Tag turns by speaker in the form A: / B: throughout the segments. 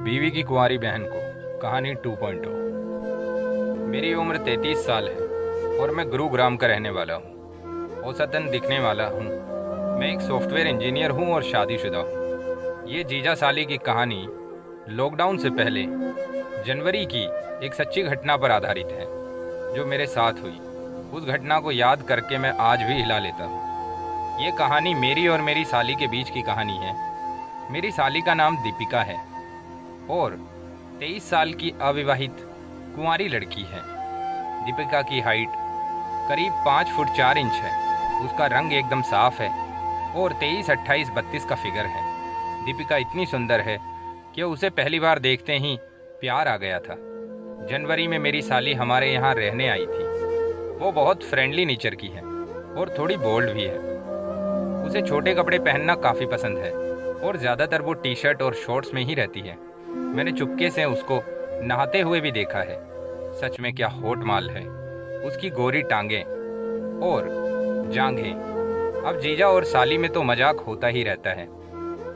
A: बीवी की कुंवारी बहन को कहानी 2.0। मेरी उम्र 33 साल है और मैं गुरुग्राम का रहने वाला हूँ। औसतन दिखने वाला हूँ। मैं एक सॉफ्टवेयर इंजीनियर हूँ और शादीशुदा हूँ। ये जीजा साली की कहानी लॉकडाउन से पहले जनवरी की एक सच्ची घटना पर आधारित है जो मेरे साथ हुई। उस घटना को याद करके मैं आज भी हिला लेता हूँ। ये कहानी मेरी और मेरी साली के बीच की कहानी है। मेरी साली का नाम दीपिका है और 23 साल की अविवाहित कुंवारी लड़की है। दीपिका की हाइट करीब 5 फुट 4 इंच है। उसका रंग एकदम साफ है और 23, 28, 32 का फिगर है। दीपिका इतनी सुंदर है कि उसे पहली बार देखते ही प्यार आ गया था। जनवरी में मेरी साली हमारे यहाँ रहने आई थी। वो बहुत फ्रेंडली नेचर की है और थोड़ी बोल्ड भी है। उसे छोटे कपड़े पहनना काफ़ी पसंद है और ज़्यादातर वो टी शर्ट और शॉर्ट्स में ही रहती है। मैंने चुपके से उसको नहाते हुए भी देखा है। सच में क्या होट माल है। उसकी गोरी टांगें और जांघें। अब जीजा और साली में तो मजाक होता ही रहता है,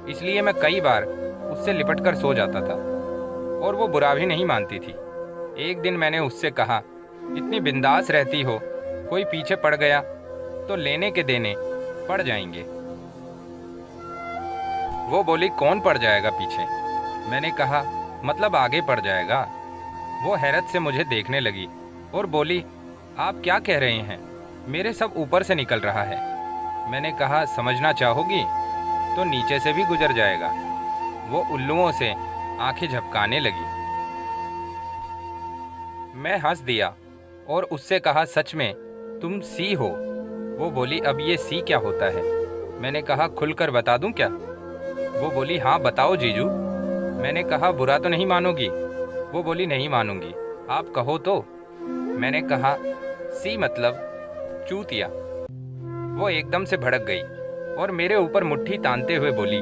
A: इसलिए मैं कई बार उससे लिपट कर सो जाता था और वो बुरा भी नहीं मानती थी। एक दिन मैंने उससे कहा, इतनी बिंदास रहती हो, कोई पीछे पड़ गया तो लेने के देने पड़ जाएंगे। वो बोली, कौन पड़ जाएगा पीछे? मैंने कहा, मतलब आगे पड़ जाएगा। वो हैरत से मुझे देखने लगी और बोली, आप क्या कह रहे हैं? मेरे सब ऊपर से निकल रहा है। मैंने कहा, समझना चाहोगी तो नीचे से भी गुजर जाएगा। वो उल्लुओं से आंखें झपकाने लगी। मैं हंस दिया और उससे कहा, सच में तुम सी हो? वो बोली, अब ये सी क्या होता है? मैंने कहा, खुलकर बता दूं क्या? वो बोली, हाँ बताओ जीजू। मैंने कहा, बुरा तो नहीं मानोगी? वो बोली, नहीं मानूंगी, आप कहो तो। मैंने कहा, सी मतलब चूतिया। वो एकदम से भड़क गई और मेरे ऊपर मुट्ठी तानते हुए बोली,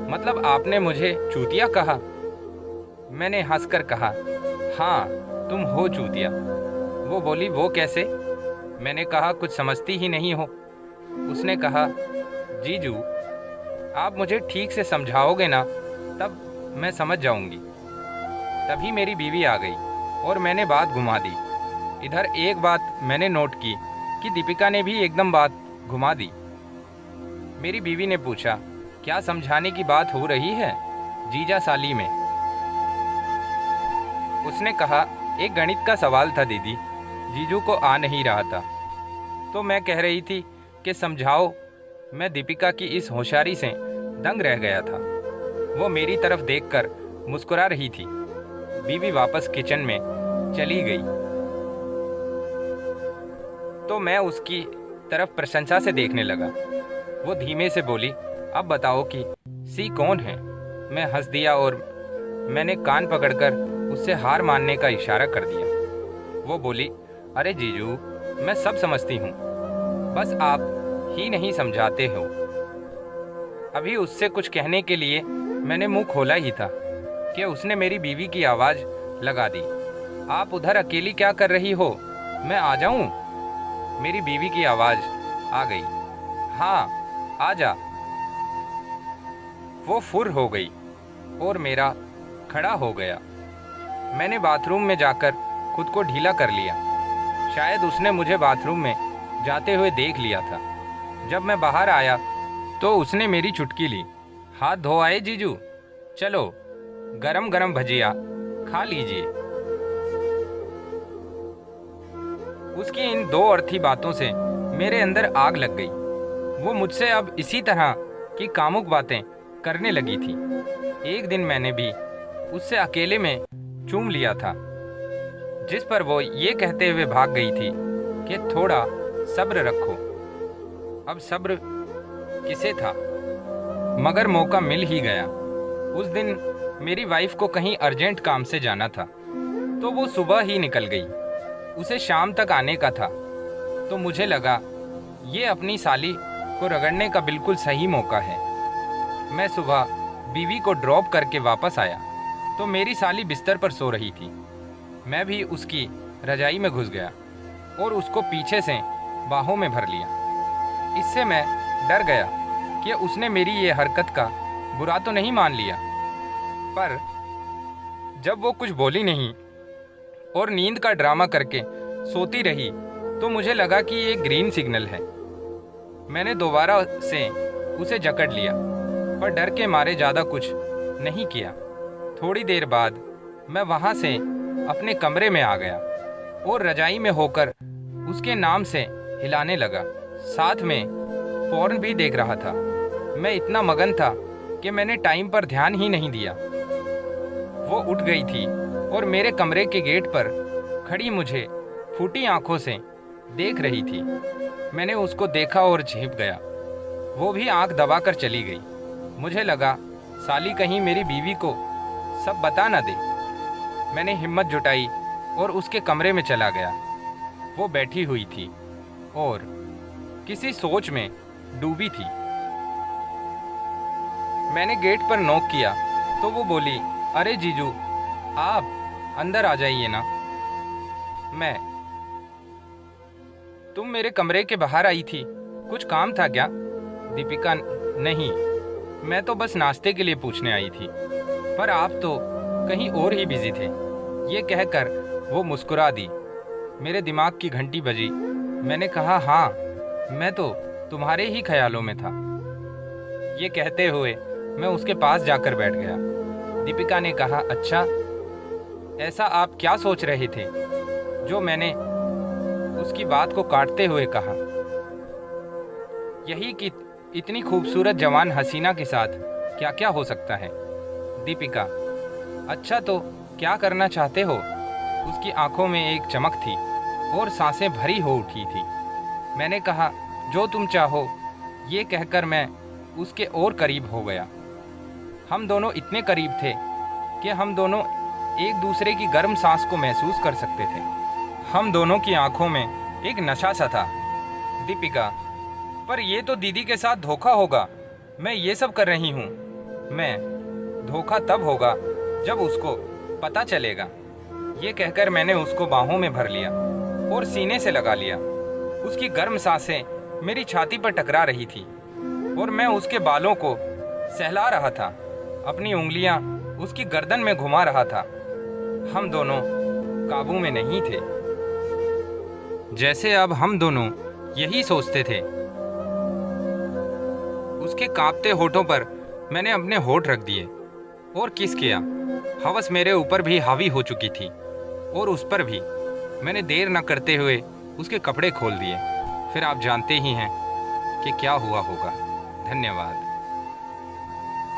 A: मतलब आपने मुझे चूतिया कहा? मैंने हंसकर कहा, हाँ तुम हो चूतिया। वो बोली, वो कैसे? मैंने कहा, कुछ समझती ही नहीं हो। उसने कहा, जीजू आप मुझे ठीक से समझाओगे ना, तब मैं समझ जाऊंगी। तभी मेरी बीवी आ गई और मैंने बात घुमा दी। इधर एक बात मैंने नोट की कि दीपिका ने भी एकदम बात घुमा दी। मेरी बीवी ने पूछा, क्या समझाने की बात हो रही है जीजा साली में? उसने कहा, एक गणित का सवाल था दीदी, जीजू को आ नहीं रहा था तो मैं कह रही थी कि समझाओ। मैं दीपिका की इस होशियारी से दंग रह गया था। वो मेरी तरफ देखकर मुस्कुरा रही थी। बीवी वापस किचन में चली गई तो मैं उसकी तरफ प्रशंसा से देखने लगा। वो धीमे से बोली, अब बताओ कि सी कौन है? मैं हंस दिया और मैंने कान पकड़कर उससे हार मानने का इशारा कर दिया। वो बोली, अरे जीजू मैं सब समझती हूँ, बस आप ही नहीं समझाते हो। अभी उससे कुछ कहने के लिए मैंने मुंह खोला ही था कि उसने मेरी बीवी की आवाज़ लगा दी, आप उधर अकेली क्या कर रही हो, मैं आ जाऊं? मेरी बीवी की आवाज़ आ गई, हाँ आ जा। वो फुर हो गई और मेरा खड़ा हो गया। मैंने बाथरूम में जाकर खुद को ढीला कर लिया। शायद उसने मुझे बाथरूम में जाते हुए देख लिया था। जब मैं बाहर आया तो उसने मेरी चुटकी ली। हाथ धो आए जीजू? चलो गरम गरम भजिया खा लीजिए। उसकी इन दो अर्थी बातों से मेरे अंदर आग लग गई। वो मुझसे अब इसी तरह की कामुक बातें करने लगी थी। एक दिन मैंने भी उससे अकेले में चूम लिया था, जिस पर वो ये कहते हुए भाग गई थी कि थोड़ा सब्र रखो। अब सब्र किसे था, मगर मौका मिल ही गया। उस दिन मेरी वाइफ को कहीं अर्जेंट काम से जाना था तो वो सुबह ही निकल गई। उसे शाम तक आने का था तो मुझे लगा ये अपनी साली को रगड़ने का बिल्कुल सही मौका है। मैं सुबह बीवी को ड्रॉप करके वापस आया तो मेरी साली बिस्तर पर सो रही थी। मैं भी उसकी रजाई में घुस गया और उसको पीछे से बाहों में भर लिया। इससे मैं डर गया कि उसने मेरी ये हरकत का बुरा तो नहीं मान लिया, पर जब वो कुछ बोली नहीं और नींद का ड्रामा करके सोती रही तो मुझे लगा कि ये ग्रीन सिग्नल है। मैंने दोबारा से उसे जकड़ लिया, पर डर के मारे ज़्यादा कुछ नहीं किया। थोड़ी देर बाद मैं वहाँ से अपने कमरे में आ गया और रजाई में होकर उसके नाम से हिलाने लगा। साथ में पॉर्न भी देख रहा था। मैं इतना मगन था कि मैंने टाइम पर ध्यान ही नहीं दिया। वो उठ गई थी और मेरे कमरे के गेट पर खड़ी मुझे फूटी आंखों से देख रही थी। मैंने उसको देखा और झेप गया। वो भी आंख दबाकर चली गई। मुझे लगा साली कहीं मेरी बीवी को सब बता ना दे। मैंने हिम्मत जुटाई और उसके कमरे में चला गया। वो बैठी हुई थी और किसी सोच में डूबी थी। मैंने गेट पर नॉक किया तो वो बोली, अरे जीजू, आप अंदर आ जाइए ना। मैं, तुम मेरे कमरे के बाहर आई थी, कुछ काम था क्या? दीपिका, नहीं, मैं तो बस नाश्ते के लिए पूछने आई थी, पर आप तो कहीं और ही बिजी थे। ये कहकर वो मुस्कुरा दी। मेरे दिमाग की घंटी बजी। मैंने कहा, हाँ, मैं तो तुम्हारे ही ख्यालों में था। ये कहते हुए मैं उसके पास जाकर बैठ गया। दीपिका ने कहा, अच्छा, ऐसा आप क्या सोच रहे थे? जो मैंने उसकी बात को काटते हुए कहा, यही कि इतनी खूबसूरत जवान हसीना के साथ क्या क्या हो सकता है। दीपिका, अच्छा, तो क्या करना चाहते हो? उसकी आंखों में एक चमक थी और सांसें भरी हो उठी थी। मैंने कहा, जो तुम चाहो। ये कहकर मैं उसके और करीब हो गया। हम दोनों इतने करीब थे कि हम दोनों एक दूसरे की गर्म सांस को महसूस कर सकते थे। हम दोनों की आंखों में एक नशा सा था। दीपिका, पर ये तो दीदी के साथ धोखा होगा। मैं ये सब कर रही हूँ। मैं, धोखा तब होगा जब उसको पता चलेगा। ये कहकर मैंने उसको बाहों में भर लिया और सीने से लगा लिया। उसकी गर्म सांसें मेरी छाती पर टकरा रही थी और मैं उसके बालों को सहला रहा था। अपनी उंगलियां उसकी गर्दन में घुमा रहा था। हम दोनों काबू में नहीं थे। जैसे अब हम दोनों यही सोचते थे। उसके कांपते होठों पर मैंने अपने होठ रख दिए और किस किया। हवस मेरे ऊपर भी हावी हो चुकी थी और उस पर भी। मैंने देर न करते हुए उसके कपड़े खोल दिए। फिर आप जानते ही हैं कि क्या हुआ होगा। धन्यवाद।